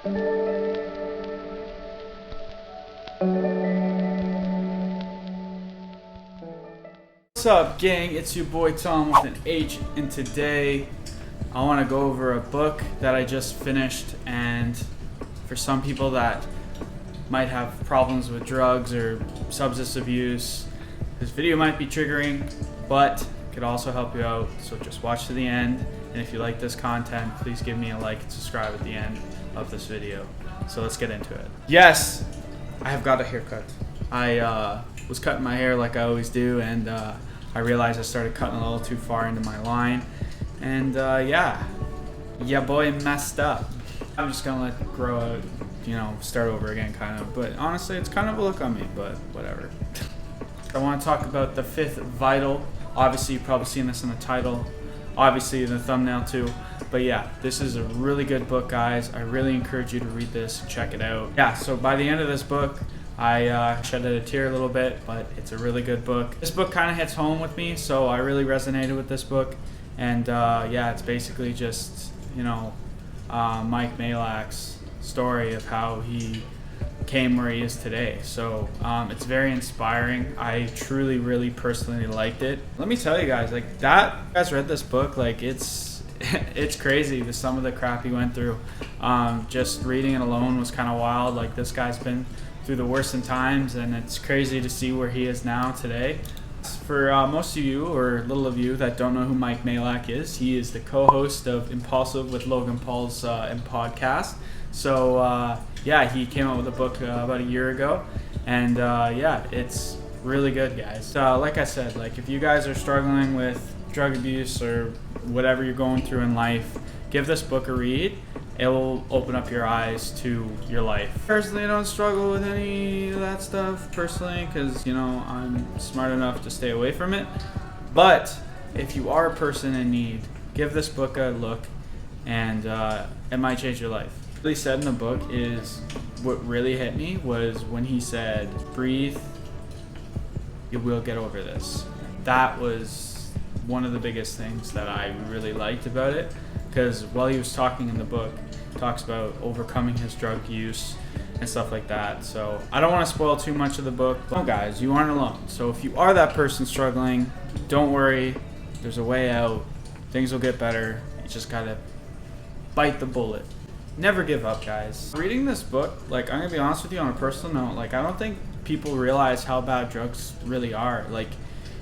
What's up, gang? It's your boy Tom with an H, and today I want to go over a book that I just finished. And for some people that might have problems with drugs or substance abuse, this video might be triggering, but it could also help you out. So just watch to the end, and if you like this content, please give me a like and subscribe at the end of this video. So let's get into it. Yes, I have got a haircut. I was cutting my hair like I always do, and I realized I started cutting a little too far into my line, and yeah, boy, messed up. I'm just gonna let it grow out, you know, start over again, kind of. But honestly, it's kind of a look on me, but whatever. I want to talk about The Fifth Vital. Obviously, you've probably seen this in the title, obviously in the thumbnail too. But yeah, this is a really good book, guys. I really encourage you to read this and check it out. Yeah, so by the end of this book, I shedded a tear a little bit, but it's a really good book. This book kind of hits home with me, so I really resonated with this book. And yeah, it's basically just, you know, Mike Majlak's story of how he came where he is today. So it's very inspiring. I truly, really personally liked it. Let me tell you guys, like, that, you guys read this book, like, it's crazy, some of the crap he went through. Just reading it alone was kind of wild. Like, this guy's been through the worst in times, and it's crazy to see where he is now today. For most of you, or little of you, that don't know who Mike Majlak is, he is the co-host of Impulsive with Logan Paul's podcast. So yeah, he came out with a book about a year ago, and yeah, it's really good, guys. Like I said, like, if you guys are struggling with drug abuse or whatever you're going through in life, give this book a read. It will open up your eyes to your life. Personally, I don't struggle with any of that stuff personally, because, you know, I'm smart enough to stay away from it. But if you are a person in need, give this book a look, and it might change your life. What he said in the book is, what really hit me was when he said, breathe, you will get over this. That was one of the biggest things that I really liked about it, because while he was talking in the book, he talks about overcoming his drug use and stuff like that. So I don't want to spoil too much of the book. No, guys, you aren't alone. So if you are that person struggling, don't worry. There's a way out. Things will get better. You just gotta bite the bullet. Never give up, guys. Reading this book, like, I'm gonna be honest with you on a personal note, like, I don't think people realize how bad drugs really are. Like,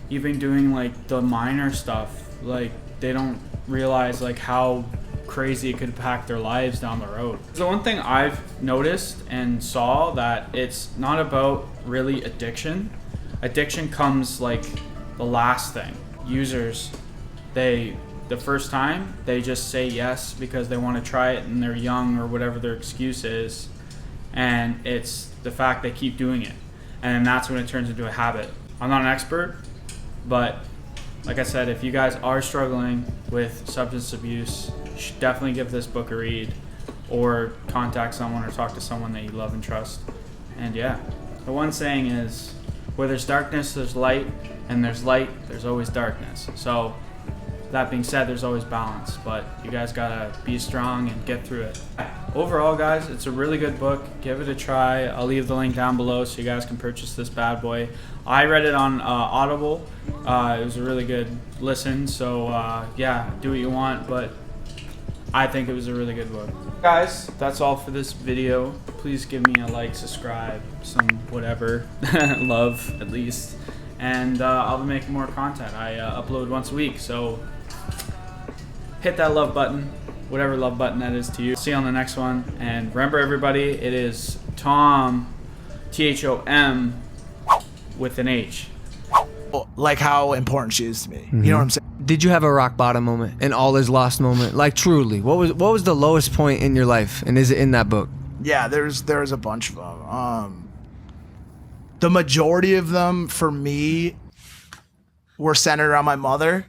even doing, like, the minor stuff, like, they don't realize, like, how crazy it could impact their lives down the road. The one thing I've noticed and saw, that it's not about really addiction. Addiction comes, like, the last thing. Users, the first time, they just say yes because they want to try it and they're young or whatever their excuse is, and it's the fact they keep doing it, and then that's when it turns into a habit. I'm not an expert, but like I said, if you guys are struggling with substance abuse, you should definitely give this book a read, or contact someone or talk to someone that you love and trust. And yeah, the one saying is, where there's darkness, there's light, and there's light, there's always darkness. So that being said, there's always balance, but you guys gotta be strong and get through it. Overall, guys, it's a really good book. Give it a try. I'll leave the link down below so you guys can purchase this bad boy. I read it on Audible. It was a really good listen, so yeah, do what you want, but I think it was a really good book. Guys, that's all for this video. Please give me a like, subscribe, some whatever, love at least. And I'll be making more content. I upload once a week, so hit that love button, whatever love button that is to you. See you on the next one. And remember, everybody, it is Tom, T-H-O-M, with an H. Like how important she is to me. You know what I'm saying? Did you have a rock bottom moment, an all is lost moment? Like, truly, what was the lowest point in your life, and is it in that book? Yeah, there's a bunch of them. The majority of them for me were centered around my mother.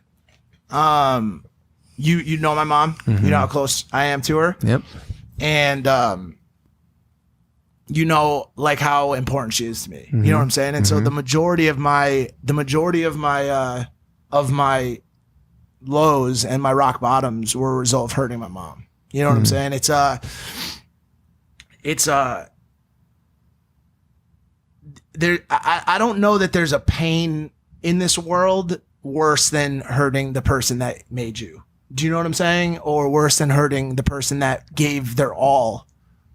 You know my mom. You know how close I am to her. Yep. And you know, like how important she is to me. You know what I'm saying? And so the majority of my lows and my rock bottoms were a result of hurting my mom. You know what I'm saying? It's it's I don't know that there's a pain in this world worse than hurting the person that made you. Do you know what I'm saying? Or worse than hurting the person that gave their all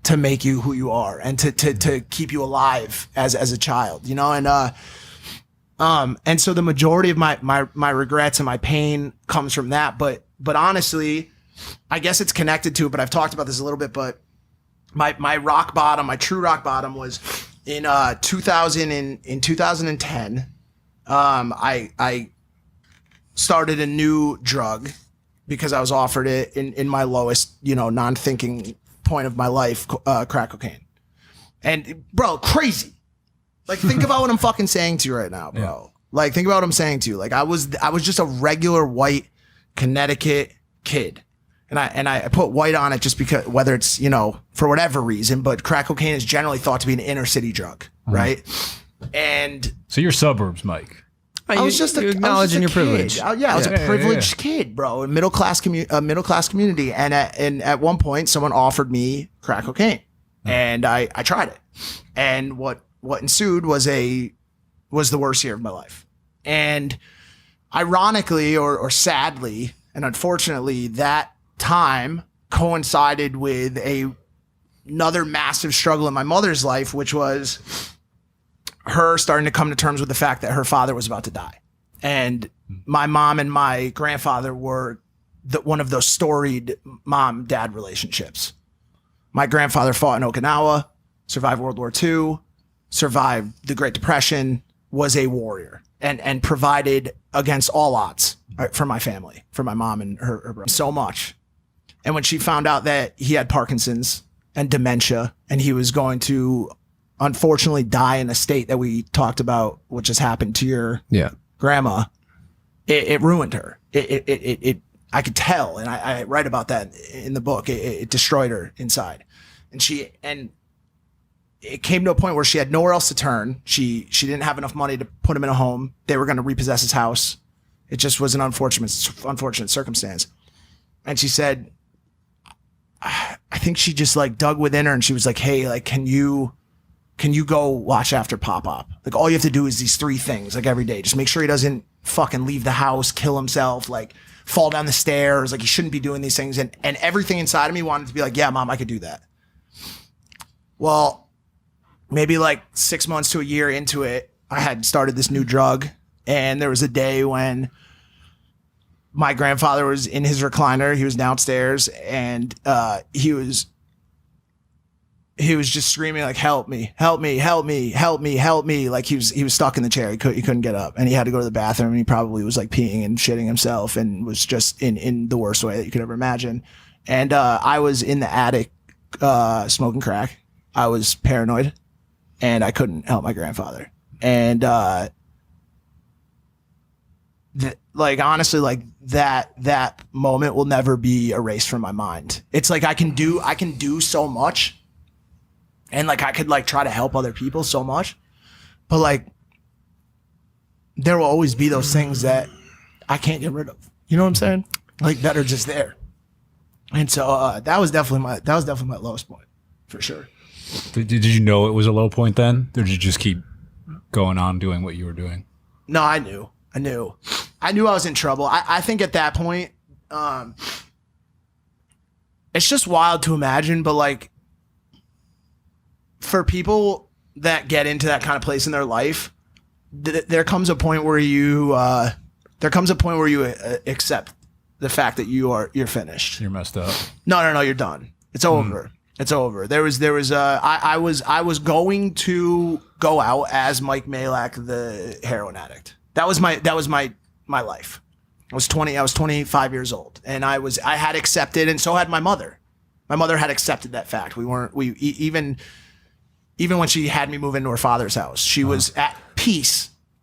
to make you who you are and to keep you alive as a child, you know? And so the majority of my regrets and my pain comes from that. But honestly, I guess it's connected to it, but I've talked about this a little bit, but my rock bottom, my true rock bottom was in 2010. I started a new drug because I was offered it in my lowest, non-thinking point of my life, crack cocaine. And bro, crazy. Like, think about what I'm fucking saying to you right now, bro. Yeah. Like, think about what I'm saying to you. Like, I was just a regular white Connecticut kid. And I put white on it just because, whether it's, for whatever reason, but crack cocaine is generally thought to be an inner city drug, right? And so you're suburbs, Mike. I was just acknowledging your privilege. I was a privileged kid, bro, a middle class community. And at one point, someone offered me crack cocaine, and I tried it. And what ensued was the worst year of my life. And ironically, or sadly, and unfortunately, that time coincided with another massive struggle in my mother's life, which was her starting to come to terms with the fact that her father was about to die. And my mom and my grandfather were one of those storied mom-dad relationships. My grandfather fought in Okinawa, survived World War II, survived the Great Depression, was a warrior, and provided against all odds for my family, for my mom and her brother, so much. And when she found out that he had Parkinson's and dementia, and he was going to unfortunately die in a state that we talked about, which has happened to your grandma, it ruined her. It I could tell, and I write about that in the book. It destroyed her inside, and it came to a point where she had nowhere else to turn. She didn't have enough money to put him in a home. They were going to repossess his house. It just was an unfortunate circumstance. And she said, I think she just like dug within her, and she was like, hey, like, can you go watch after Pop-Pop? Like, all you have to do is these 3 things, like, every day. Just make sure he doesn't fucking leave the house, kill himself, like fall down the stairs. Like, he shouldn't be doing these things. And everything inside of me wanted to be like, yeah, mom, I could do that. Well, maybe like 6 months to a year into it, I had started this new drug. And there was a day when my grandfather was in his recliner. He was downstairs, and he was just screaming like, help me, help me, help me, help me, help me. Like, he was stuck in the chair. He couldn't get up, and he had to go to the bathroom, and he probably was like peeing and shitting himself, and was just in the worst way that you could ever imagine. And I was in the attic smoking crack. I was paranoid, and I couldn't help my grandfather. And like, honestly, like that moment will never be erased from my mind. It's like I can do so much, and like I could like try to help other people so much, but like there will always be those things that I can't get rid of. You know what I'm saying? Like, that are just there. And so that was definitely my lowest point, for sure. Did you know it was a low point then? Or did you just keep going on doing what you were doing? No, I knew I was in trouble. I think at that point, it's just wild to imagine, but like, for people that get into that kind of place in their life, there comes a point where you accept the fact that you're finished. You're messed up. No, you're done. It's over. It's over. I was going to go out as Mike Majlak, the heroin addict. That was my life. I was 25 years old, and I had accepted, and so had my mother. My mother had accepted that fact. Even when she had me move into her father's house, she was at peace